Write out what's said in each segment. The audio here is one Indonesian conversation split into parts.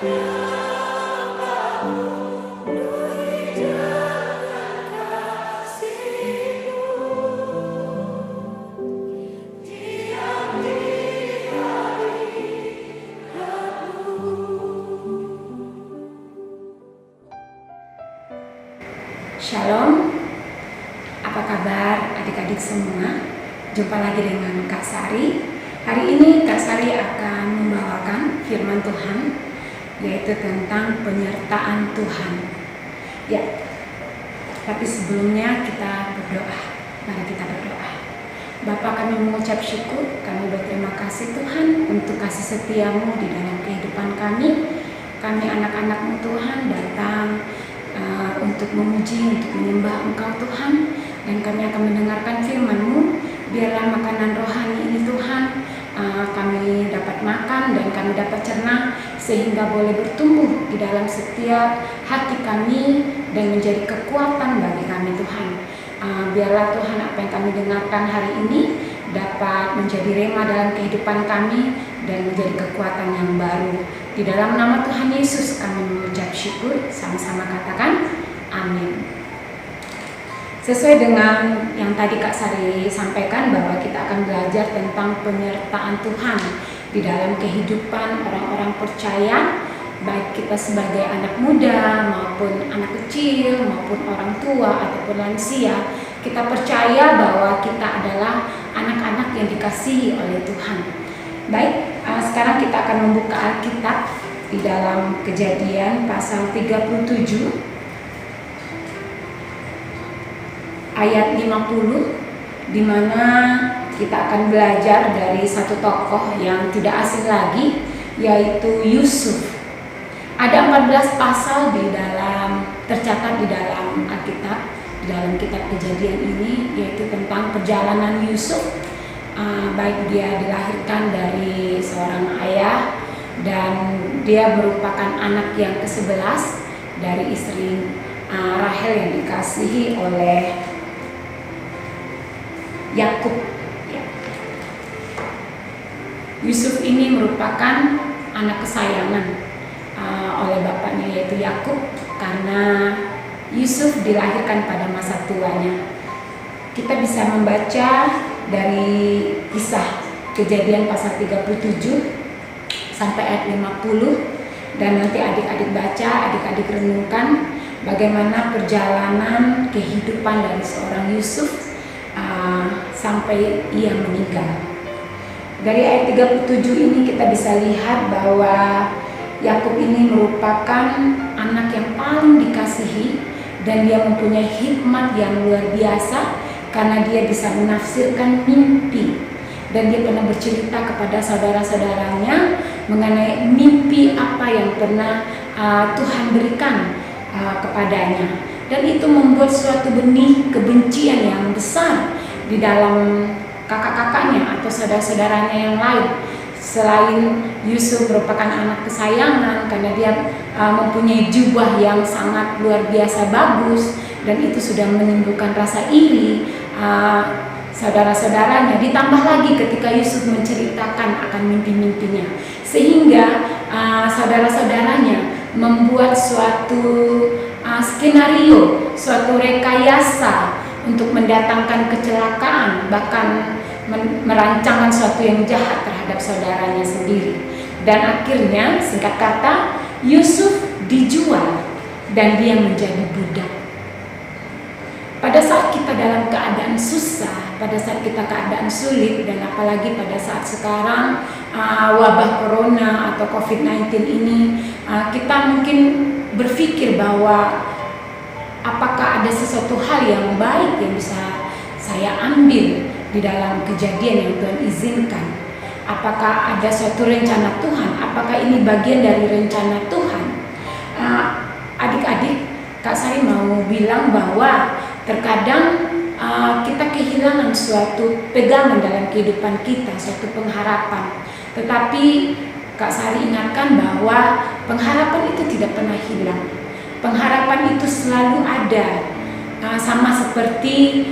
Shalom, apa kabar adik-adik semua? Jumpa lagi dengan Kak Sari. Hari ini Kak Sari akan membawakan firman Tuhan, yaitu tentang penyertaan Tuhan. Ya, tapi sebelumnya kita berdoa. Mari kita berdoa. Bapa, kami mengucap syukur, kami berterima kasih Tuhan untuk kasih setiamu di dalam kehidupan kami. Kami anak-anak-Mu Tuhan datang untuk memuji, untuk menyembah Engkau Tuhan, dan kami akan mendengarkan firman-Mu. Biarlah makanan rohani ini Tuhan kami dapat makan dan kami dapat cerna, sehingga boleh bertumbuh di dalam setiap hati kami dan menjadi kekuatan bagi kami Tuhan. Biarlah Tuhan apa yang kami dengarkan hari ini dapat menjadi rema dalam kehidupan kami dan menjadi kekuatan yang baru. Di dalam nama Tuhan Yesus kami mengucap syukur, sama-sama katakan amin. Sesuai dengan yang tadi Kak Sari sampaikan, bahwa kita akan belajar tentang penyertaan Tuhan di dalam kehidupan orang-orang percaya, baik kita sebagai anak muda maupun anak kecil maupun orang tua ataupun lansia. Kita percaya bahwa kita adalah anak-anak yang dikasihi oleh Tuhan. Baik, sekarang kita akan membuka Alkitab di dalam Kejadian pasal 37 ayat 50, di mana kita akan belajar dari satu tokoh yang tidak asing lagi, yaitu Yusuf. Ada 14 pasal tercatat di dalam Alkitab, di dalam kitab Kejadian ini, yaitu tentang perjalanan Yusuf. Baik dia dilahirkan dari seorang ayah, dan dia merupakan anak yang ke-11 dari istri Rahel yang dikasihi oleh Yakub. Yusuf ini merupakan anak kesayangan oleh bapaknya, yaitu Yakub, karena Yusuf dilahirkan pada masa tuanya. Kita bisa membaca dari kisah Kejadian pasal 37 sampai ayat 50, dan nanti adik-adik baca, adik-adik renungkan bagaimana perjalanan kehidupan dari seorang Yusuf sampai ia meninggal. Dari ayat 37 ini kita bisa lihat bahwa Yakub ini merupakan anak yang paling dikasihi, dan dia mempunyai hikmat yang luar biasa karena dia bisa menafsirkan mimpi, dan dia pernah bercerita kepada saudara-saudaranya mengenai mimpi apa yang pernah Tuhan berikan kepadanya, dan itu membuat suatu benih kebencian yang besar di dalam kakak-kakaknya atau saudara-saudaranya yang lain. Selain Yusuf merupakan anak kesayangan karena dia mempunyai jubah yang sangat luar biasa bagus, dan itu sudah menimbulkan rasa iri saudara-saudaranya, ditambah lagi ketika Yusuf menceritakan akan mimpi-mimpinya, sehingga saudara-saudaranya membuat suatu skenario, suatu rekayasa untuk mendatangkan kecelakaan, bahkan merancangkan suatu yang jahat terhadap saudaranya sendiri. Dan akhirnya, singkat kata, Yusuf dijual dan dia menjadi budak. Pada saat kita dalam keadaan susah, pada saat kita keadaan sulit, dan apalagi pada saat sekarang wabah corona atau COVID-19 ini, kita mungkin berpikir bahwa apakah ada sesuatu hal yang baik yang bisa saya ambil di dalam kejadian yang Tuhan izinkan. Apakah ada suatu rencana Tuhan? Apakah ini bagian dari rencana Tuhan? Adik-adik, Kak Sari mau bilang bahwa terkadang kita kehilangan suatu pegangan dalam kehidupan kita, suatu pengharapan. Tetapi Kak Sari ingatkan bahwa pengharapan itu tidak pernah hilang. Pengharapan itu selalu ada, sama seperti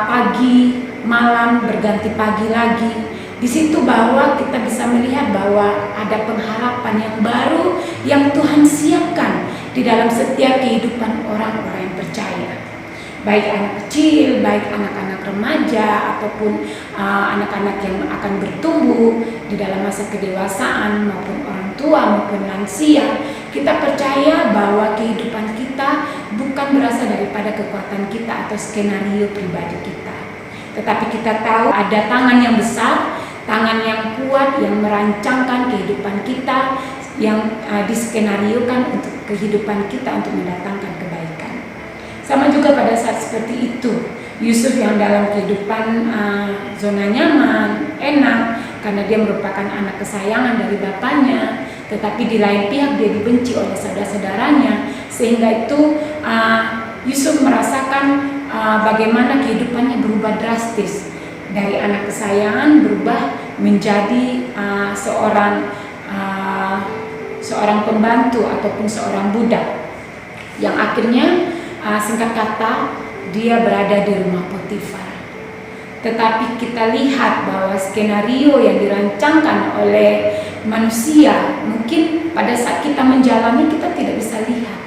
pagi, malam berganti pagi lagi. Di situ bahwa kita bisa melihat bahwa ada pengharapan yang baru yang Tuhan siapkan di dalam setiap kehidupan orang-orang yang percaya. Baik anak kecil, baik anak-anak remaja, ataupun anak-anak yang akan bertumbuh di dalam masa kedewasaan, maupun orang tua, maupun lansia. Kita percaya bahwa kehidupan kita bukan berasal daripada kekuatan kita atau skenario pribadi kita. Tetapi kita tahu ada tangan yang besar, tangan yang kuat yang merancangkan kehidupan kita, yang diskenariokan untuk kehidupan kita untuk mendatangkan kebaikan. Sama juga pada saat seperti itu, Yusuf yang dalam kehidupan zona nyaman, enak, karena dia merupakan anak kesayangan dari bapaknya, tetapi di lain pihak dia dibenci oleh saudara-saudaranya, sehingga itu Yusuf merasakan bagaimana kehidupannya berubah drastis, dari anak kesayangan berubah menjadi seorang pembantu ataupun seorang budak, yang akhirnya singkat kata dia berada di rumah Potifar. Tetapi kita lihat bahwa skenario yang dirancangkan oleh manusia mungkin pada saat kita menjalani kita tidak bisa lihat.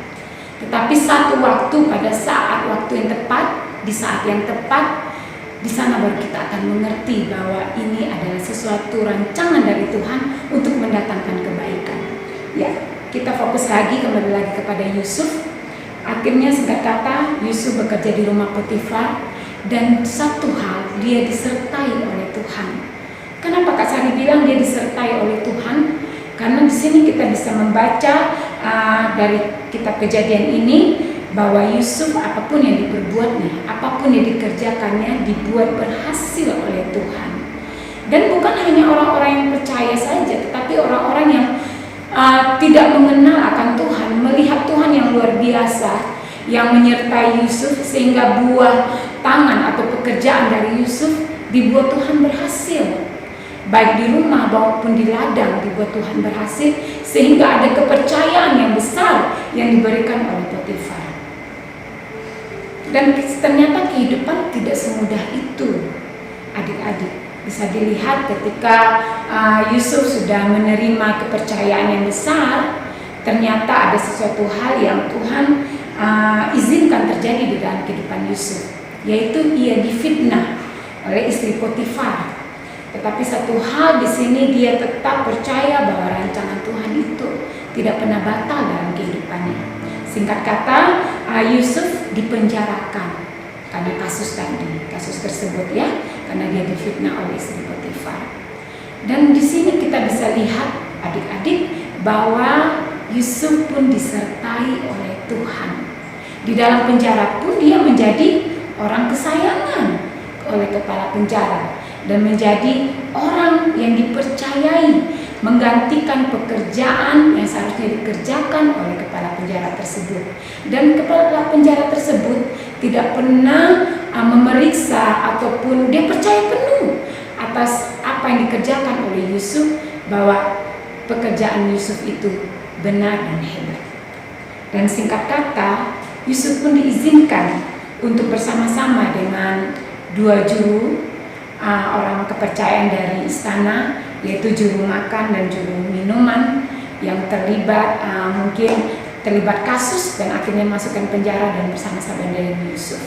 Tetapi satu waktu, pada saat waktu yang tepat, di saat yang tepat, di sana baru kita akan mengerti bahwa ini adalah sesuatu rancangan dari Tuhan untuk mendatangkan kebaikan. Ya, kita fokus lagi, kembali lagi kepada Yusuf. Akhirnya singkat kata Yusuf bekerja di rumah Potifar, dan satu hal, dia disertai oleh Tuhan. Kenapa Kak Sari bilang dia disertai oleh Tuhan? Karena di sini kita bisa membaca dari kitab Kejadian ini bahwa Yusuf apapun yang diperbuatnya, apapun yang dikerjakannya dibuat berhasil oleh Tuhan. Dan bukan hanya orang-orang yang percaya saja, tetapi orang-orang yang tidak mengenal akan Tuhan, melihat Tuhan yang luar biasa yang menyertai Yusuf, sehingga buah tangan atau pekerjaan dari Yusuf dibuat Tuhan berhasil, baik di rumah maupun di ladang dibuat Tuhan berhasil, sehingga ada kepercayaan yang besar yang diberikan oleh Potifar. Dan ternyata kehidupan tidak semudah itu, adik-adik. Bisa dilihat ketika Yusuf sudah menerima kepercayaan yang besar, ternyata ada sesuatu hal yang Tuhan izinkan terjadi di dalam kehidupan Yusuf, yaitu ia difitnah oleh istri Potifar. Tetapi satu hal di sini, dia tetap percaya bahwa rancangan Tuhan itu tidak pernah batal dalam kehidupannya. Singkat kata, Yusuf dipenjarakan karena kasus tersebut, ya, karena dia difitnah oleh istri Potifar. Dan di sini kita bisa lihat, adik-adik, bahwa Yusuf pun disertai oleh Tuhan. Di dalam penjara pun dia menjadi orang kesayangan oleh kepala penjara dan menjadi orang yang dipercayai menggantikan pekerjaan yang seharusnya dikerjakan oleh kepala penjara tersebut. Dan kepala penjara tersebut tidak pernah memeriksa ataupun dia percaya penuh atas apa yang dikerjakan oleh Yusuf, bahwa pekerjaan Yusuf itu benar dan hebat. Dan singkat kata, Yusuf pun diizinkan untuk bersama-sama dengan dua juru orang kepercayaan dari istana, yaitu juru makan dan juru minuman, yang terlibat mungkin terlibat kasus dan akhirnya masukkan penjara dan bersama-sama dengan Yusuf.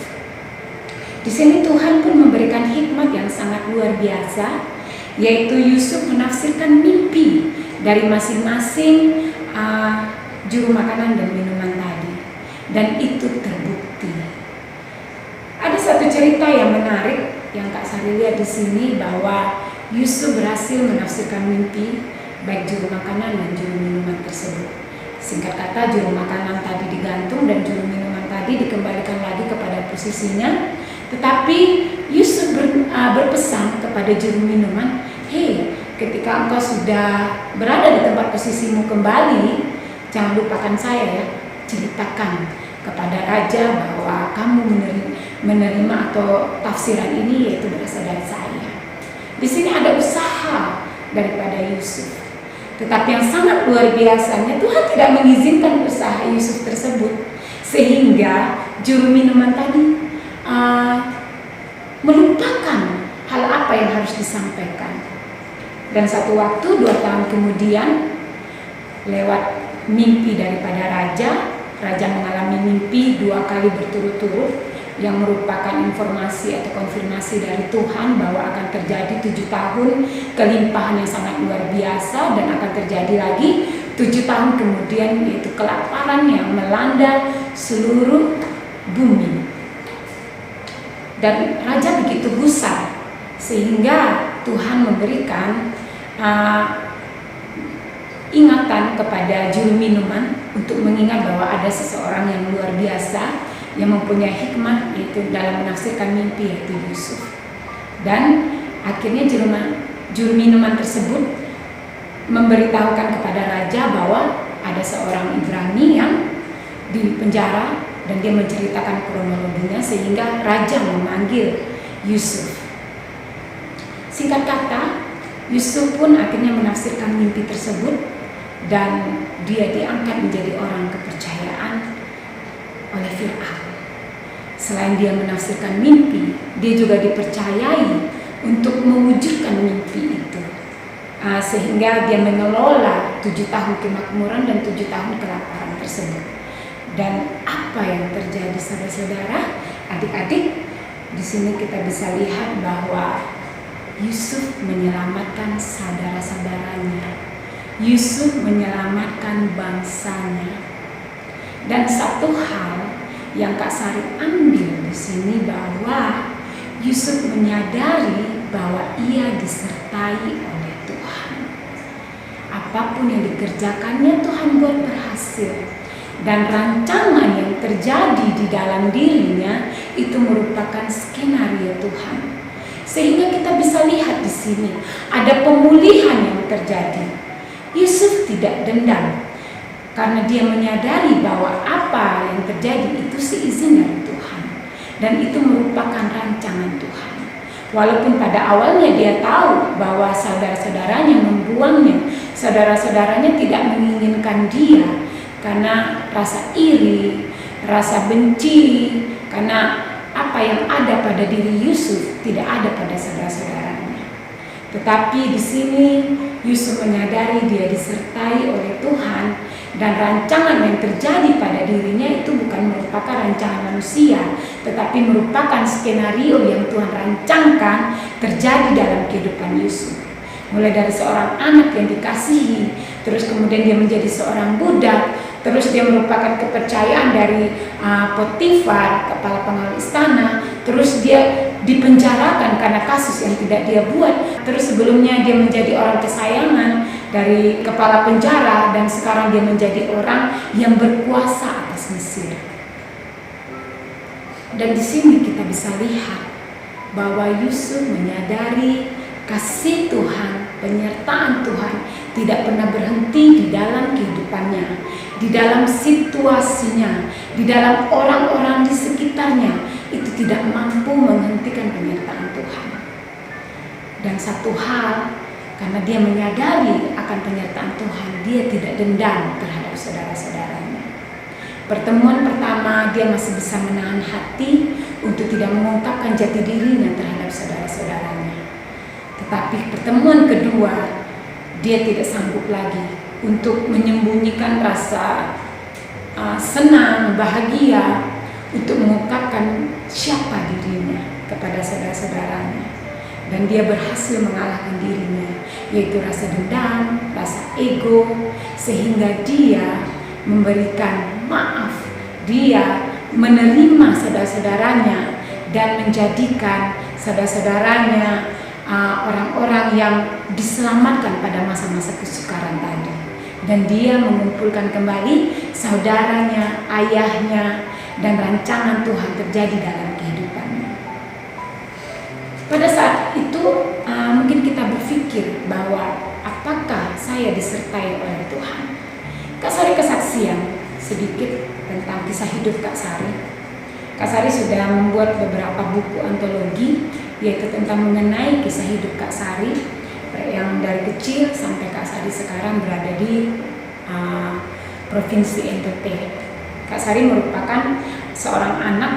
Di sini Tuhan pun memberikan hikmat yang sangat luar biasa, yaitu Yusuf menafsirkan mimpi dari masing-masing juru makanan dan minuman tadi, dan itu terbukti. Ada satu cerita yang menarik yang Kak Sari lihat di sini, bahwa Yusuf berhasil menafsirkan mimpi baik juru makanan dan juru minuman tersebut. Singkat kata, juru makanan tadi digantung dan juru minuman tadi dikembalikan lagi kepada posisinya. Tetapi Yusuf berpesan kepada juru minuman, "Hei, ketika engkau sudah berada di tempat posisimu kembali, jangan lupakan saya ya. Ceritakan kepada raja bahwa kamu menerima atau tafsiran ini yaitu berasal dari saya." Di sini ada usaha daripada Yusuf. Tetapi yang sangat luar biasanya, Tuhan tidak mengizinkan usaha Yusuf tersebut, sehingga juru minuman tadi melupakan hal apa yang harus disampaikan. Dan satu waktu 2 tahun kemudian, lewat mimpi daripada raja mengalami mimpi 2 kali berturut-turut yang merupakan informasi atau konfirmasi dari Tuhan bahwa akan terjadi 7 tahun kelimpahan yang sangat luar biasa, dan akan terjadi lagi 7 tahun kemudian, yaitu kelaparan yang melanda seluruh bumi. Dan raja begitu gusar sehingga Tuhan memberikan ingatan kepada juru minuman untuk mengingat bahwa ada seseorang yang luar biasa yang mempunyai hikmah, yaitu dalam menafsirkan mimpi, yaitu Yusuf. Dan akhirnya juru minuman tersebut memberitahukan kepada raja bahwa ada seorang Ibrani yang di penjara, dan dia menceritakan kronologinya sehingga raja memanggil Yusuf. Singkat kata, Yusuf pun akhirnya menafsirkan mimpi tersebut, dan dia diangkat menjadi orang kepercayaan oleh Fir'aun. Selain dia menafsirkan mimpi, dia juga dipercayai untuk mewujudkan mimpi itu, sehingga dia mengelola 7 tahun kemakmuran dan 7 tahun kelaparan tersebut. Dan apa yang terjadi, saudara-saudara, adik-adik? Di sini kita bisa lihat bahwa Yusuf menyelamatkan saudara-saudaranya. Yusuf menyelamatkan bangsanya. Dan satu hal yang Kak Sari ambil di sini, bahwa Yusuf menyadari bahwa ia disertai oleh Tuhan. Apapun yang dikerjakannya, Tuhan buat berhasil. Dan rancangan yang terjadi di dalam dirinya itu merupakan skenario Tuhan. Sehingga kita bisa lihat di sini ada pemulihan yang terjadi. Yusuf tidak dendam, karena dia menyadari bahwa apa yang terjadi itu seizin dari Tuhan, dan itu merupakan rancangan Tuhan. Walaupun pada awalnya dia tahu bahwa saudara-saudaranya membuangnya, saudara-saudaranya tidak menginginkan dia karena rasa iri, rasa benci, karena apa yang ada pada diri Yusuf tidak ada pada saudara-saudaranya. Tetapi di sini Yusuf menyadari dia disertai oleh Tuhan, dan rancangan yang terjadi pada dirinya itu bukan merupakan rancangan manusia, tetapi merupakan skenario yang Tuhan rancangkan terjadi dalam kehidupan Yusuf. Mulai dari seorang anak yang dikasihi, terus kemudian dia menjadi seorang budak, terus dia merupakan kepercayaan dari Potifar, kepala pengawal istana, terus dia dipenjarakan karena kasus yang tidak dia buat. Terus sebelumnya dia menjadi orang kesayangan dari kepala penjara, dan sekarang dia menjadi orang yang berkuasa atas Mesir. Dan di sini kita bisa lihat bahwa Yusuf menyadari kasih Tuhan, penyertaan Tuhan tidak pernah berhenti di dalam kehidupannya, di dalam situasinya, di dalam orang-orang di sekitarnya. Itu tidak mampu menghentikan penyertaan Tuhan. Dan satu hal, karena dia menyadari akan penyertaan Tuhan, dia tidak dendam terhadap saudara-saudaranya. Pertemuan pertama, dia masih bisa menahan hati untuk tidak mengungkapkan jati dirinya terhadap saudara-saudaranya. Tetapi pertemuan kedua, dia tidak sanggup lagi untuk menyembunyikan rasa senang, bahagia, untuk mengungkapkan siapa dirinya kepada saudara-saudaranya. Dan dia berhasil mengalahkan dirinya, yaitu rasa dendam, rasa ego, sehingga dia memberikan maaf. Dia menerima saudara-saudaranya dan menjadikan saudara-saudaranya orang-orang yang diselamatkan pada masa-masa kesukaran tadi. Dan dia mengumpulkan kembali saudaranya, ayahnya, dan rancangan Tuhan terjadi dalam kehidupannya. Pada saat itu mungkin kita berpikir bahwa apakah saya disertai oleh Tuhan? Kak Sari kesaksian sedikit tentang kisah hidup Kak Sari. Kak Sari sudah membuat beberapa buku antologi, yaitu tentang mengenai kisah hidup Kak Sari, yang dari kecil sampai Kak Sari sekarang berada di Provinsi NTT. Kak Sari merupakan seorang anak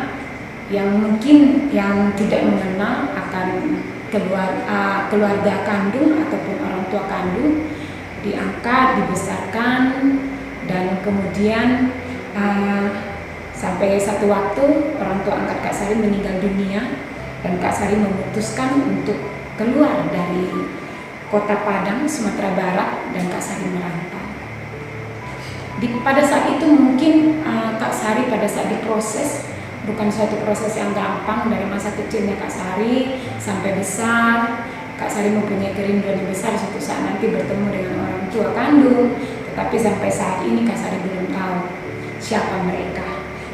yang mungkin yang tidak mengenal akan keluarga kandung ataupun orang tua kandung, diangkat, dibesarkan, dan kemudian sampai satu waktu orang tua angkat Kak Sari meninggal dunia, dan Kak Sari memutuskan untuk keluar dari kota Padang, Sumatera Barat, dan Kak Sari merantau. Pada saat itu mungkin Kak Sari pada saat diproses, bukan suatu proses yang gampang. Dari masa kecilnya Kak Sari sampai besar, Kak Sari mempunyai kerinduan yang besar suatu saat nanti bertemu dengan orang tua kandung. Tetapi sampai saat ini Kak Sari belum tahu siapa mereka.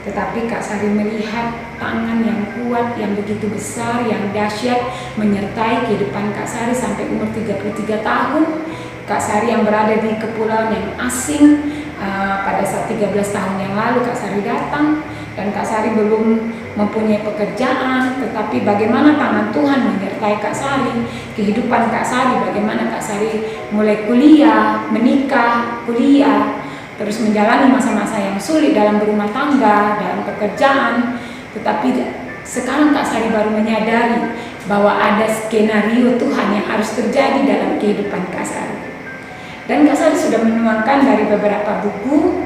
Tetapi Kak Sari melihat tangan yang kuat, yang begitu besar, yang dahsyat menyertai kehidupan Kak Sari sampai umur 33 tahun. Kak Sari yang berada di kepulauan yang asing, pada saat 13 tahun yang lalu Kak Sari datang, dan Kak Sari belum mempunyai pekerjaan, tetapi bagaimana tangan Tuhan menyertai Kak Sari, kehidupan Kak Sari, bagaimana Kak Sari mulai kuliah, menikah, kuliah, terus menjalani masa-masa yang sulit dalam berumah tangga, dalam pekerjaan. Tetapi sekarang Kak Sari baru menyadari bahwa ada skenario Tuhan yang harus terjadi dalam kehidupan Kak Sari. Dan Kak Sari sudah menuangkan dari beberapa buku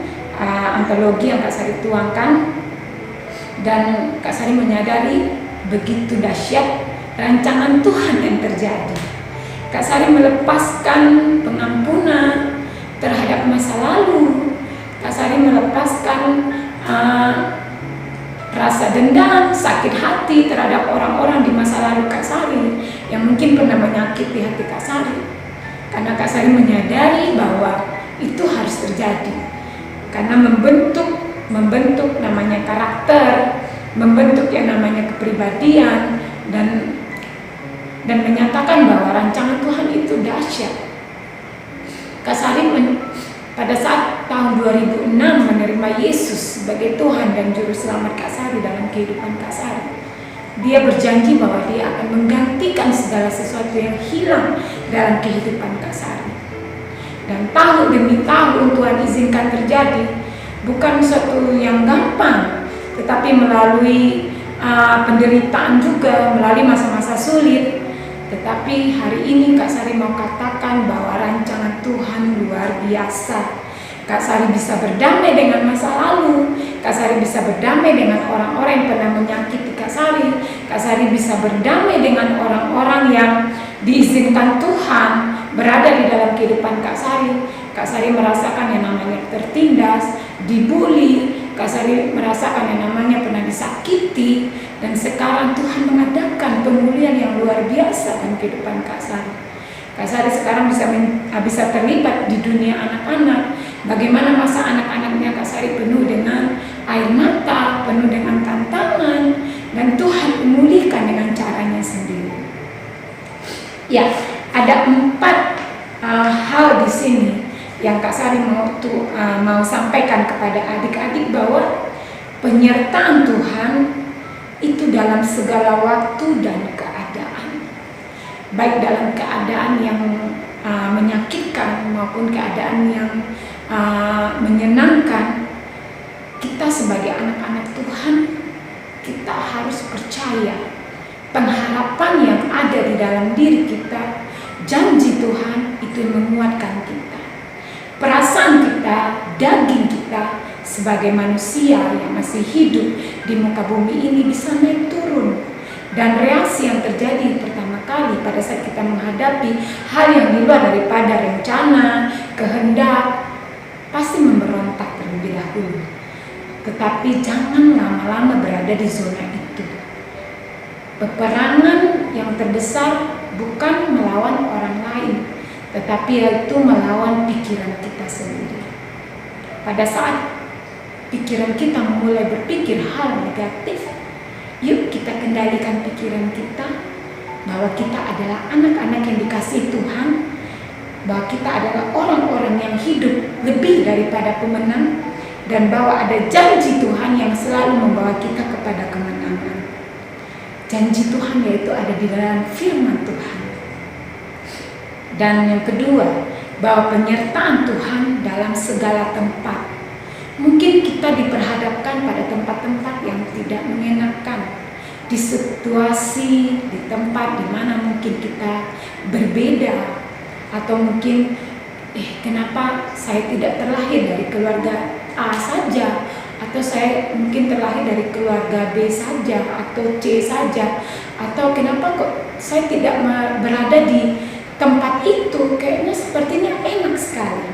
antologi yang Kak Sari tuangkan, dan Kak Sari menyadari begitu dahsyat rancangan Tuhan yang terjadi. Kak Sari melepaskan pengampunan terhadap masa lalu. Kak Sari melepaskan rasa dendam, sakit hati terhadap orang-orang di masa lalu Kak Sari yang mungkin pernah menyakiti hati Kak Sari. Karena Kak Sari menyadari bahwa itu harus terjadi, karena membentuk namanya karakter, membentuk yang namanya kepribadian, dan menyatakan bahwa rancangan Tuhan itu dahsyat. Kak Sari pada saat tahun 2006 menerima Yesus sebagai Tuhan dan Juru Selamat Kak Sari dalam kehidupan Kak Sari. Dia berjanji bahwa dia akan menggantikan segala sesuatu yang hilang dalam kehidupan Kak Sari. Dan tahun demi tahun Tuhan izinkan terjadi, bukan sesuatu yang gampang, tetapi melalui penderitaan juga, melalui masa-masa sulit. Tetapi hari ini Kak Sari mau katakan bahwa rancangan Tuhan luar biasa. Kak Sari bisa berdamai dengan masa lalu. Kak Sari bisa berdamai dengan orang-orang yang pernah menyakiti Kak Sari. Kak Sari bisa berdamai dengan orang-orang yang diizinkan Tuhan berada di dalam kehidupan Kak Sari. Kak Sari merasakan yang namanya tertindas, dibully. Kak Sari merasakan yang namanya pernah disakiti. Dan sekarang Tuhan mengadakan pemulihan yang luar biasa dalam kehidupan Kak Sari. Kak Sari sekarang bisa terlibat di dunia anak-anak. Bagaimana masa anak-anaknya Kak Sari penuh dengan air mata, penuh dengan tantangan, dan Tuhan memulihkan dengan caranya sendiri. Ya, ada 4 hal di sini yang Kak Sari mau sampaikan kepada adik-adik, bahwa penyertaan Tuhan itu dalam segala waktu dan keadaan, baik dalam keadaan yang menyakitkan maupun keadaan yang menyenangkan. Kita sebagai anak-anak Tuhan, kita harus percaya pengharapan yang ada di dalam diri kita, janji Tuhan itu menguatkan kita. Perasaan kita, daging kita sebagai manusia yang masih hidup di muka bumi ini bisa naik turun. Dan reaksi yang terjadi pertama kali pada saat kita menghadapi hal yang di luar daripada rencana, kehendak, pasti memberontak terlebih dahulu. Tetapi jangan lama-lama berada di zona itu. Peperangan yang terbesar bukan melawan orang lain, tetapi yaitu melawan pikiran kita sendiri. Pada saat pikiran kita mulai berpikir hal negatif, yuk kita kendalikan pikiran kita bahwa kita adalah anak-anak yang dikasihi Tuhan, bahwa kita adalah orang-orang yang hidup lebih daripada pemenang, dan bahwa ada janji Tuhan yang selalu membawa kita kepada kemenangan. Janji Tuhan yaitu ada di dalam firman Tuhan. Dan yang kedua, bahwa penyertaan Tuhan dalam segala tempat. Mungkin kita diperhadapkan pada tempat-tempat yang tidak mengenakan, di situasi, di tempat di mana mungkin kita berbeda, atau mungkin kenapa saya tidak terlahir dari keluarga A saja, atau saya mungkin terlahir dari keluarga B saja atau C saja, atau kenapa kok saya tidak berada di tempat itu, kayaknya sepertinya enak sekali.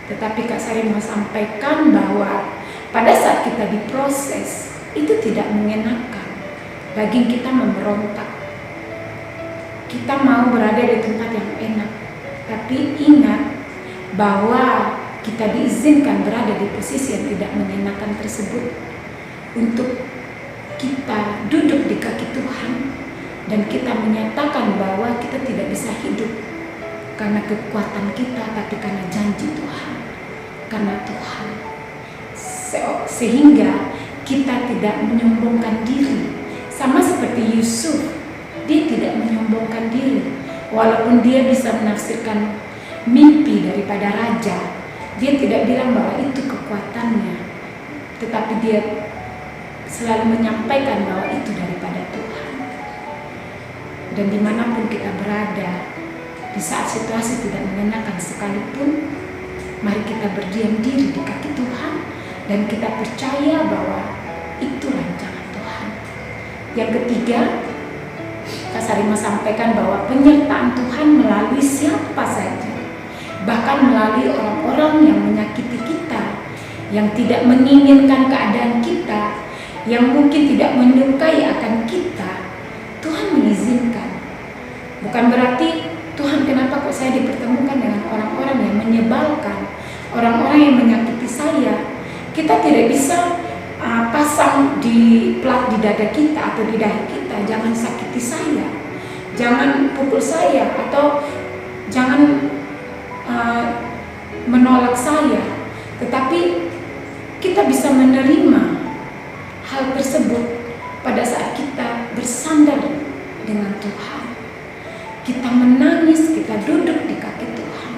Tetapi Kak Sari mau sampaikan bahwa pada saat kita diproses itu tidak mengenakan. Daging kita memberontak. Kita mau berada di tempat yang enak, tapi ingat bahwa kita diizinkan berada di posisi yang tidak mengenakan tersebut untuk kita duduk di kaki Tuhan dan kita menyatakan bahwa kita tidak bisa hidup karena kekuatan kita, tapi karena janji Tuhan, karena Tuhan. Sehingga kita tidak menyombongkan diri. Sama seperti Yusuf, dia tidak menyombongkan diri. Walaupun dia bisa menafsirkan mimpi daripada raja, dia tidak bilang bahwa itu kekuatannya, tetapi dia selalu menyampaikan bahwa itu daripada Tuhan. Dan dimanapun kita berada, di saat situasi tidak mengenakan sekalipun, mari kita berdiam diri di kaki Tuhan dan kita percaya bahwa itu rancangan Tuhan. Yang ketiga, Kak Sari mau sampaikan bahwa penyertaan Tuhan melalui siapa saja, bahkan melalui orang-orang yang menyakiti kita, yang tidak menginginkan keadaan kita, yang mungkin tidak menyukai akan kita. Tuhan mengizinkan. Bukan berarti Tuhan, kenapa kok saya dipertemukan dengan orang-orang yang menyebalkan, orang-orang yang menyakiti saya. Kita tidak bisa pasang di plat di dada kita atau di dahi kita, jangan sakiti saya, jangan pukul saya, atau jangan menolak saya. Tetapi kita bisa menerima hal tersebut pada saat kita bersandar dengan Tuhan. Kita menangis, kita duduk di kaki Tuhan,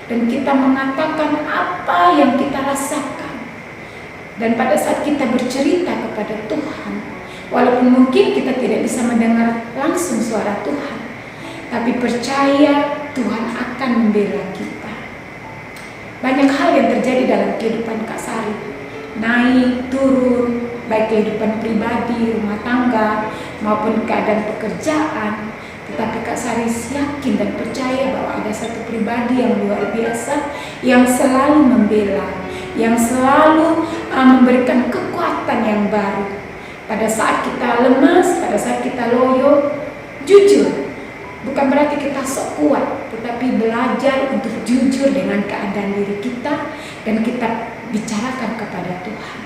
dan kita mengatakan apa yang kita rasakan. Dan pada saat kita bercerita kepada Tuhan, walaupun mungkin kita tidak bisa mendengar langsung suara Tuhan, tapi percaya Tuhan akan membela kita. Banyak hal yang terjadi dalam kehidupan Kak Sari, naik, turun, baik kehidupan pribadi, rumah tangga, maupun keadaan pekerjaan. Tetapi Kak Sari yakin dan percaya bahwa ada satu pribadi yang luar biasa, yang selalu membela, yang selalu memberikan kekuatan yang baru. Pada saat kita lemas, pada saat kita loyo, jujur. Bukan berarti kita sok kuat, tetapi belajar untuk jujur dengan keadaan diri kita, dan kita bicarakan kepada Tuhan.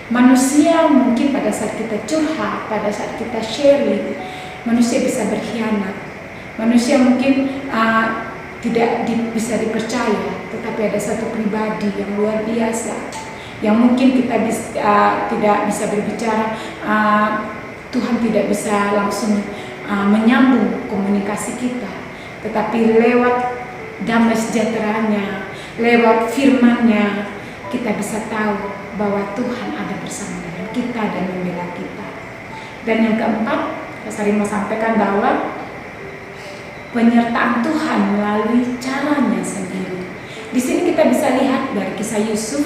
Manusia mungkin pada saat kita curhat, pada saat kita sharing, manusia bisa berkhianat. Manusia mungkin tidak bisa dipercaya, tetapi ada satu pribadi yang luar biasa, yang mungkin kita tidak bisa berbicara, Tuhan tidak bisa langsung menyambung komunikasi kita, tetapi lewat damai sejahteranya, lewat firman-Nya, kita bisa tahu bahwa Tuhan ada bersama dengan kita dan membela kita. Dan yang keempat, Kak Sari mau sampaikan bahwa penyertaan Tuhan melalui caranya sendiri. Di sini kita bisa lihat dari kisah Yusuf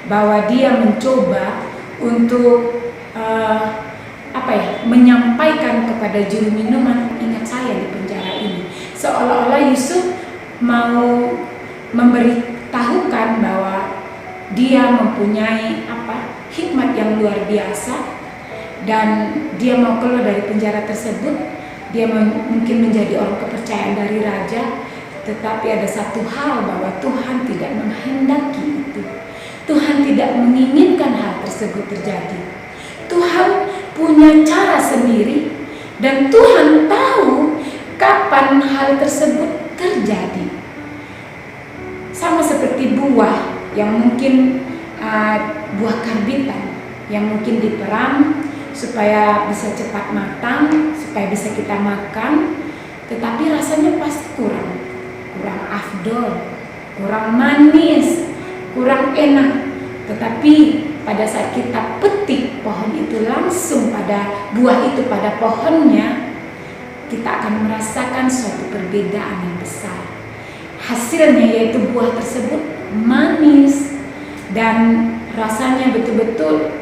bahwa dia mencoba untuk menyampaikan kepada juru minuman, ingat saya di penjara ini. Seolah-olah Yusuf mau memberitahukan bahwa dia mempunyai hikmat yang luar biasa, dan dia mau keluar dari penjara tersebut. Dia mungkin menjadi orang kepercayaan dari raja, tetapi ada satu hal bahwa Tuhan tidak menghendaki itu. Tuhan tidak menginginkan hal tersebut terjadi. Tuhan punya cara sendiri, dan Tuhan tahu kapan hal tersebut terjadi. Sama seperti buah yang mungkin buah karbitan yang mungkin diperam supaya bisa cepat matang, supaya bisa kita makan, tetapi rasanya pasti kurang afdol, kurang manis, kurang enak. Tetapi pada saat kita petik pohon itu langsung pada buah itu pada pohonnya, kita akan merasakan suatu perbedaan yang besar. Hasilnya yaitu buah tersebut manis dan rasanya betul-betul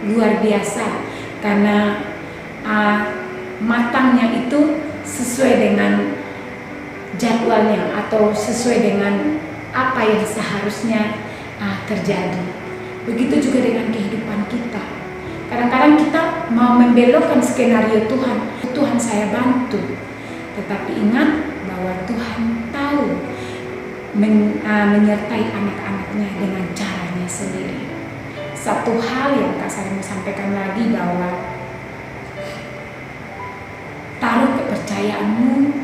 luar biasa karena matangnya itu sesuai dengan jadwalnya atau sesuai dengan apa yang seharusnya terjadi. Begitu juga dengan kehidupan kita. Kadang-kadang kita mau membelokkan skenario Tuhan. Tuhan saya bantu. Tetapi ingat bahwa Tuhan tahu menyertai anak-anaknya dengan caranya sendiri. Satu hal yang Kak Sari mau sampaikan lagi bahwa taruh kepercayaanmu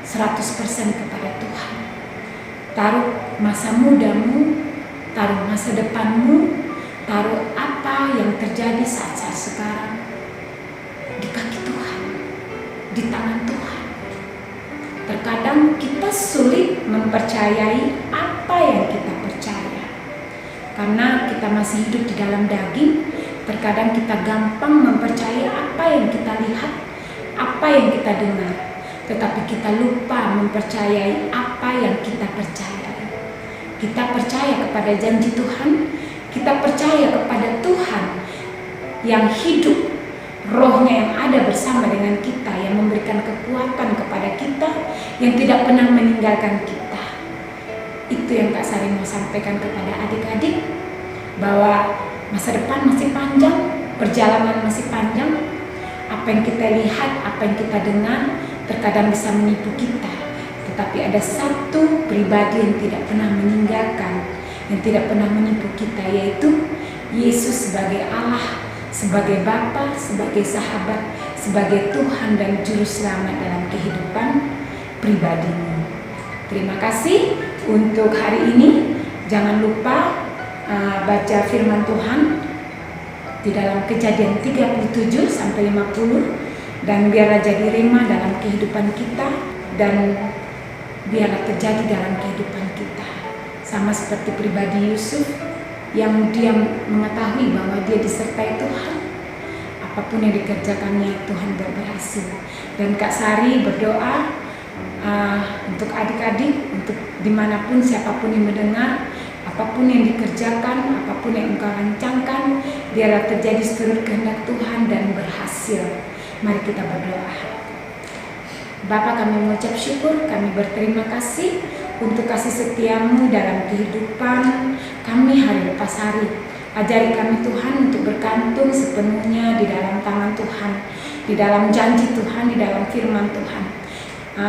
100% kepada Tuhan. Taruh masa mudamu, taruh masa depanmu, taruh apa yang terjadi saat-saat sekarang di kaki Tuhan, di tangan Tuhan. Terkadang kita sulit mempercayai apa yang kita percaya karena kita masih hidup di dalam daging. Terkadang kita gampang mempercayai apa yang kita lihat, apa yang kita dengar, tetapi kita lupa mempercayai apa yang kita percayai. Kita percaya kepada janji Tuhan, kita percaya kepada Tuhan yang hidup, rohnya yang ada bersama dengan kita, yang memberikan kekuatan kepada kita, yang tidak pernah meninggalkan kita. Itu yang Kak Sari mau sampaikan kepada adik-adik, bahwa masa depan masih panjang, perjalanan masih panjang. Apa yang kita lihat, apa yang kita dengar terkadang bisa menipu kita, tetapi ada satu pribadi yang tidak pernah meninggalkan, yang tidak pernah menipu kita, yaitu Yesus sebagai Allah, sebagai Bapa, sebagai sahabat, sebagai Tuhan dan Juru Selamat dalam kehidupan pribadimu. Terima kasih untuk hari ini. Jangan lupa baca firman Tuhan di dalam Kejadian 37 sampai 50 dan biarlah jadi rema dalam kehidupan kita dan biarlah terjadi dalam kehidupan kita. Sama seperti pribadi Yusuf yang dia mengetahui bahwa dia disertai Tuhan, apapun yang dikerjakannya Tuhan berhasil. Dan Kak Sari berdoa untuk adik-adik, untuk dimanapun siapapun yang mendengar, apapun yang dikerjakan, apapun yang engkau rancangkan, biarlah terjadi seturut kehendak Tuhan dan berhasil. Mari kita berdoa. Bapa, kami mengucap syukur, kami berterima kasih untuk kasih setiamu dalam kehidupan kami hari lepas hari. Ajari kami Tuhan untuk bergantung sepenuhnya di dalam tangan Tuhan, di dalam janji Tuhan, di dalam firman Tuhan.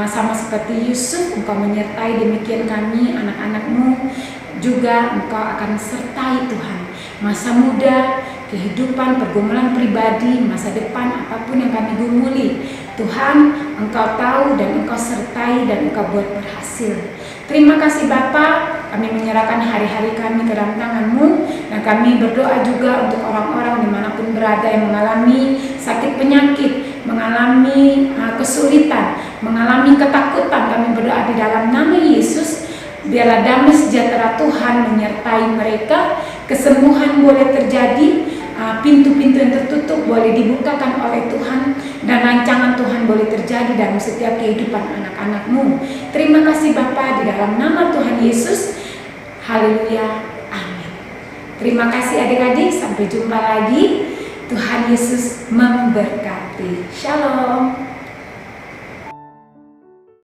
Sama seperti Yusuf, engkau menyertai, demikian kami anak-anakmu juga engkau akan sertai Tuhan. Masa muda, kehidupan, pergumulan pribadi, masa depan, apapun yang kami gumuli, Tuhan, engkau tahu dan engkau sertai dan engkau buat berhasil. Terima kasih Bapa, kami menyerahkan hari-hari kami ke dalam tangan-Mu, dan kami berdoa juga untuk orang-orang dimanapun berada yang mengalami sakit penyakit, mengalami kesulitan, mengalami ketakutan. Kami berdoa di dalam nama Yesus, biarlah damai sejahtera Tuhan menyertai mereka, kesembuhan boleh terjadi, pintu-pintu yang tertutup boleh dibukakan oleh Tuhan, dan rancangan Tuhan boleh terjadi dalam setiap kehidupan anak-anak-Mu. Terima kasih Bapa, di dalam nama Tuhan Yesus. Haleluya, amin. Terima kasih adik-adik, sampai jumpa lagi. Tuhan Yesus memberkati. Shalom.